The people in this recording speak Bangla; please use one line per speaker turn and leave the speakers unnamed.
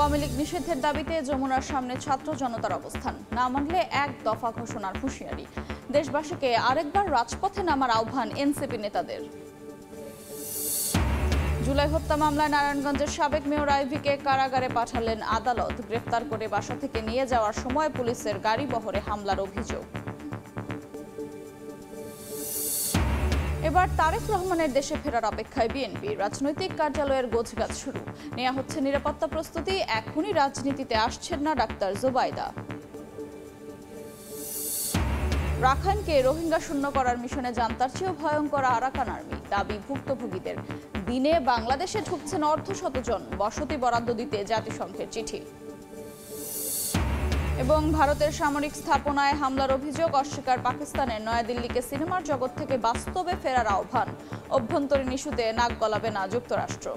আওয়ামী লীগ নিষিদ্ধের দাবিতে যমুনার সামনে ছাত্র জনতার অবস্থান, না মানলে এক দফা ঘোষণার হুঁশিয়ারি। দেশবাসীকে আরেকবার রাজপথে নামার আহ্বান এনসিপি নেতাদের। জুলাই হত্যা মামলায় নারায়ণগঞ্জের সাবেক মেয়র আইভীকে কারাগারে পাঠালেন আদালত। গ্রেফতার করে বাসা থেকে নিয়ে যাওয়ার সময় পুলিশের গাড়ি বহরে হামলার অভিযোগ। এবার তারেক রহমানের দেশে ফেরার অপেক্ষায় বিএনপি। রাজনৈতিক কার্যালয়ের গোছগাছ শুরু, নেওয়া হচ্ছে নিরাপত্তা প্রস্তুতি। এখনই রাজনীতিতে আসছেন না ডাক্তার জুবাইদা। রাখাইনকে রোহিঙ্গা শূন্য করার মিশনে যান তার চেয়েও ভয়ঙ্কর আরাকান আর্মি, দাবি ভুক্তভোগীদের। দিনে বাংলাদেশে ঢুকছেন অর্ধশতজন, বসতি বরাদ্দ দিতে জাতিসংঘের চিঠি। এবং ভারতের সামরিক স্থাপনায় হামলার অভিযোগ অস্বীকার পাকিস্তানের। নয়াদিল্লিকে সিনেমার জগৎ থেকে বাস্তবে ফেরার আহ্বান। অভ্যন্তরীণ ইস্যুতে নাক গলাবে না যুক্তরাষ্ট্র।